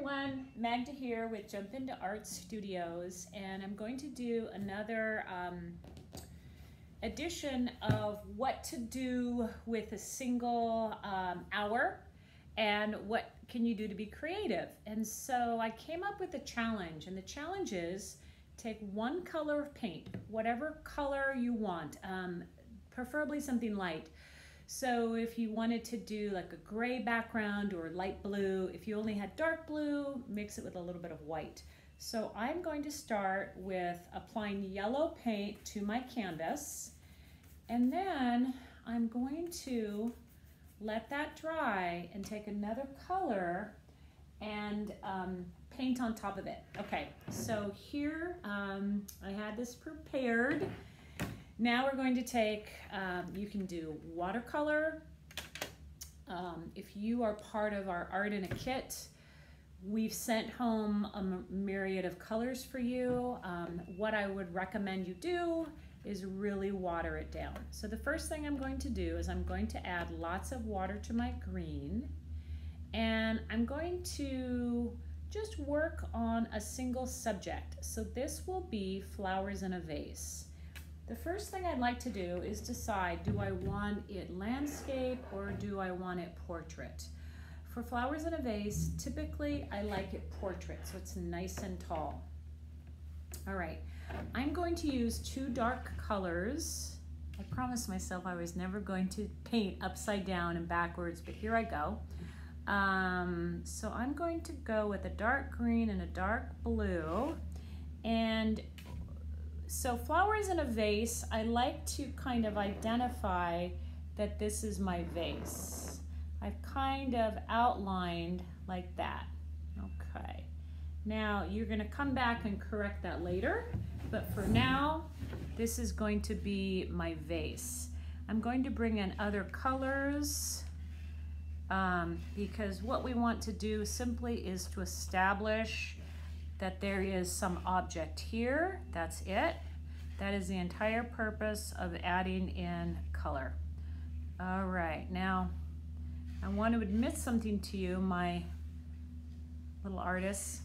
everyone, Magda here with Jump Into Art Studios, and I'm going to do another edition of what to do with a single hour and what can you do to be creative. And so I came up with a challenge, and the challenge is take one color of paint, whatever color you want, preferably something light. So if you wanted to do like a gray background or light blue, if you only had dark blue, mix it with a little bit of white. So I'm going to start with applying yellow paint to my canvas, and then I'm going to let that dry and take another color and paint on top of it. Okay, so here I had this prepared. Now we're going to take, you can do watercolor. If you are part of our Art in a Kit, we've sent home a myriad of colors for you. What I would recommend you do is really water it down. So the first thing I'm going to do is I'm going to add lots of water to my green, and I'm going to just work on a single subject. So this will be flowers in a vase. The first thing I'd like to do is decide, do I want it landscape or do I want it portrait? For flowers in a vase, typically I like it portrait, so it's nice and tall. All right, I'm going to use two dark colors. I promised myself I was never going to paint upside down and backwards, but here I go. So I'm going to go with a dark green and a dark blue. And so flowers in a vase, I like to kind of identify that this is my vase. I've kind of outlined like that. Okay. Now you're going to come back and correct that later, but for now, this is going to be my vase. I'm going to bring in other colors because what we want to do simply is to establish that there is some object here. That's it. That is the entire purpose of adding in color. All right, now I want to admit something to you, my little artists.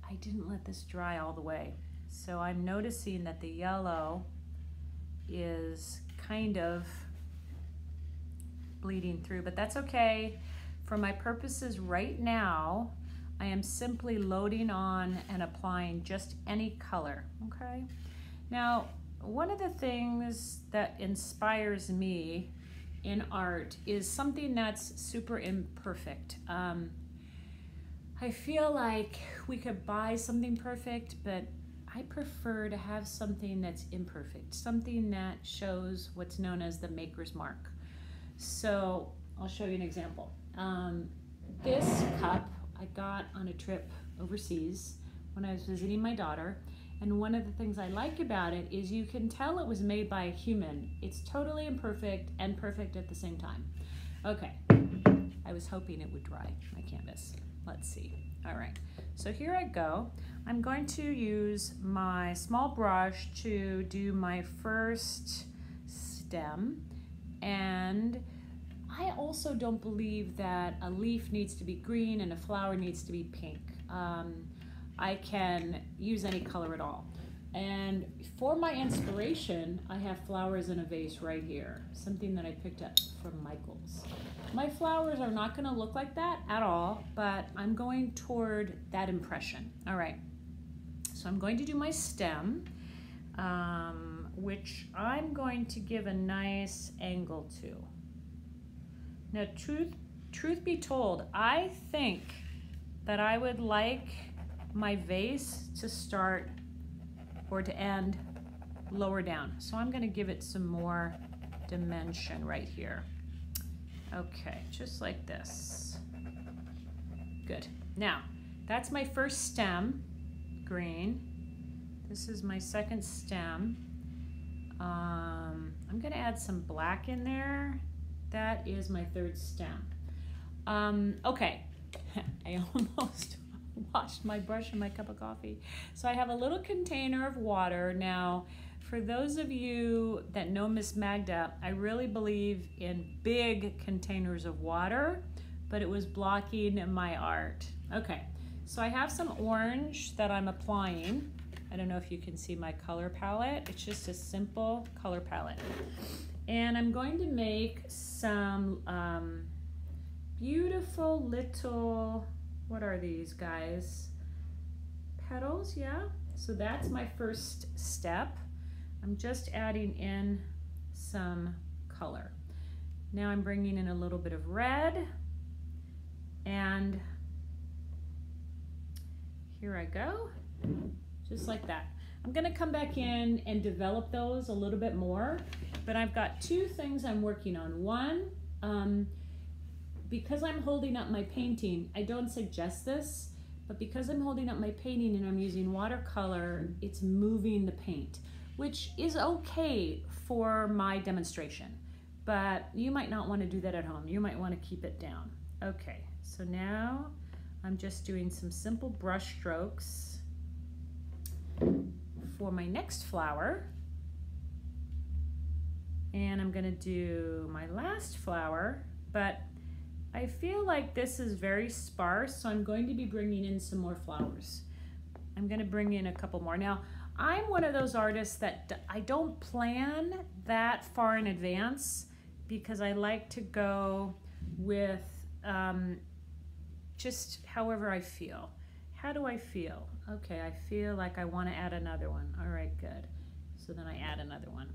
I didn't let this dry all the way. So I'm noticing that the yellow is kind of bleeding through, but that's okay. For my purposes right now, I am simply loading on and applying just any color, okay? Now, one of the things that inspires me in art is something that's super imperfect. I feel like we could buy something perfect, but I prefer to have something that's imperfect, something that shows what's known as the maker's mark. So I'll show you an example. This cup I got on a trip overseas when I was visiting my daughter, and one of the things I like about it is you can tell it was made by a human. It's totally imperfect and perfect at the same time. Okay, I was hoping it would dry, my canvas. Let's see. All right, so here I go. I'm going to use my small brush to do my first stem, and I also don't believe that a leaf needs to be green and a flower needs to be pink. I can use any color at all. And for my inspiration, I have flowers in a vase right here, something that I picked up from Michael's. My flowers are not gonna look like that at all, but I'm going toward that impression. All right, so I'm going to do my stem, which I'm going to give a nice angle to. Now, truth be told, I think that I would like my vase to start or to end lower down. So I'm going to give it some more dimension right here. Okay, just like this. Good. Now, that's my first stem, green. This is my second stem. I'm going to add some black in there. That is my third stem. Okay, I almost washed my brush and my cup of coffee. So I have a little container of water. Now, for those of you that know Miss Magda, I really believe in big containers of water, but it was blocking my art. Okay, So I have some orange that I'm applying. I don't know if you can see my color palette. It's just a simple color palette. And I'm going to make some beautiful little, what are these guys? Petals, yeah. So that's my first step. I'm just adding in some color. Now I'm bringing in a little bit of red, and here I go, just like that. I'm gonna come back in and develop those a little bit more, but I've got two things I'm working on. One, because I'm holding up my painting, I don't suggest this, but because I'm holding up my painting and I'm using watercolor, it's moving the paint, which is okay for my demonstration, but you might not want to do that at home. You might want to keep it down. Okay, so now I'm just doing some simple brush strokes for my next flower. And I'm gonna do my last flower, but I feel like this is very sparse, so I'm going to be bringing in some more flowers. I'm gonna bring in a couple more. Now, I'm one of those artists that I don't plan that far in advance because I like to go with just however I feel. How do I feel? Okay, I feel like I wanna add another one. All right, good. So then I add another one.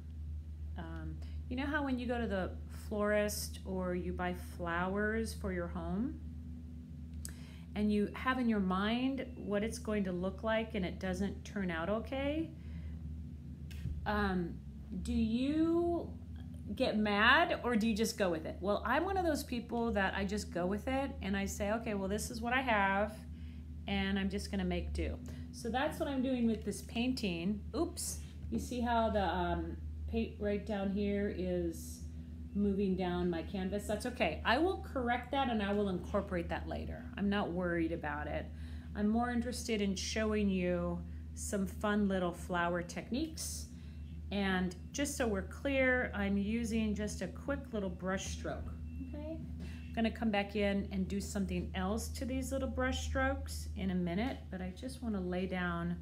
You know how when you go to the florist or you buy flowers for your home and you have in your mind what it's going to look like and it doesn't turn out okay? Do you get mad or do you just go with it? Well, I'm one of those people that I just go with it and I say, okay, well, this is what I have and I'm just gonna make do. So that's what I'm doing with this painting. Oops, you see how the paint right down here is moving down my canvas? That's okay. I will correct that and I will incorporate that later. I'm not worried about it. I'm more interested in showing you some fun little flower techniques. And just so we're clear, I'm using just a quick little brush stroke, okay? I'm gonna come back in and do something else to these little brush strokes in a minute, but I just wanna lay down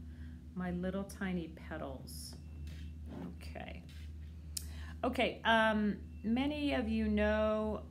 my little tiny petals. Okay. Okay, many of you know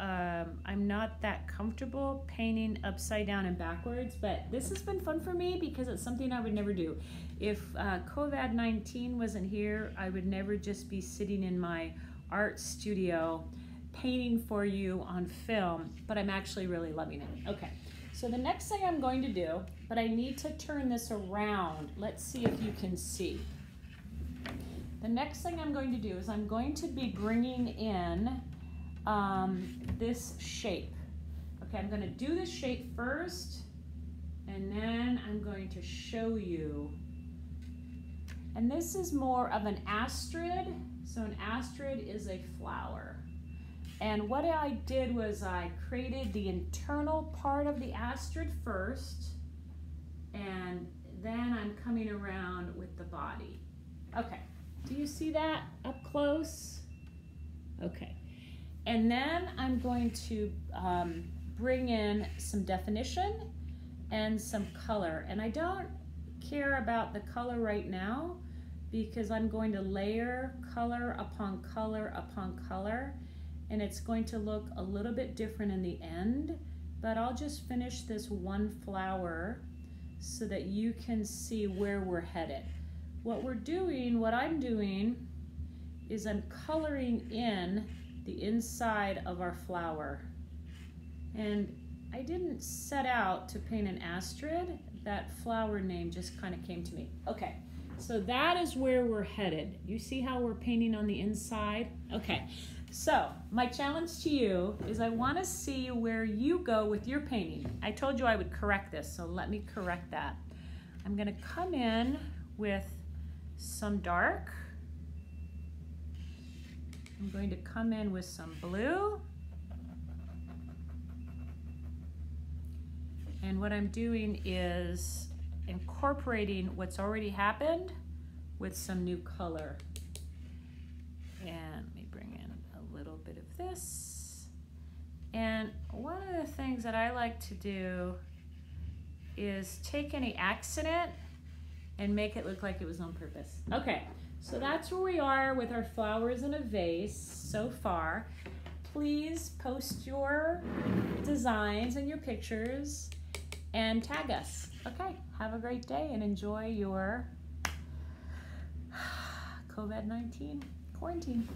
I'm not that comfortable painting upside down and backwards, but this has been fun for me because it's something I would never do. If COVID-19 wasn't here, I would never just be sitting in my art studio painting for you on film, but I'm actually really loving it. Okay, so the next thing I'm going to do, but I need to turn this around. Let's see if you can see. The next thing I'm going to do is I'm going to be bringing in this shape. Okay, I'm going to do this shape first, and then I'm going to show you. And this is more of an astrid. So an astrid is a flower. And what I did was I created the internal part of the astrid first, and then I'm coming around with the body. Okay. Do you see that up close? Okay. And then I'm going to bring in some definition and some color. And I don't care about the color right now because I'm going to layer color upon color upon color. And it's going to look a little bit different in the end, but I'll just finish this one flower so that you can see where we're headed. What I'm doing is I'm coloring in the inside of our flower. And I didn't set out to paint an astrid. That flower name just kind of came to me. Okay, so that is where we're headed. You see how we're painting on the inside? Okay, so my challenge to you is I want to see where you go with your painting. I told you I would correct this, so let me correct that. I'm going to come in with some dark. I'm going to come in with some blue. And what I'm doing is incorporating what's already happened with some new color. And let me bring in a little bit of this. And one of the things that I like to do is take any accident and make it look like it was on purpose. Okay, so that's where we are with our flowers in a vase so far. Please post your designs and your pictures and tag us. Okay, have a great day and enjoy your COVID-19 quarantine.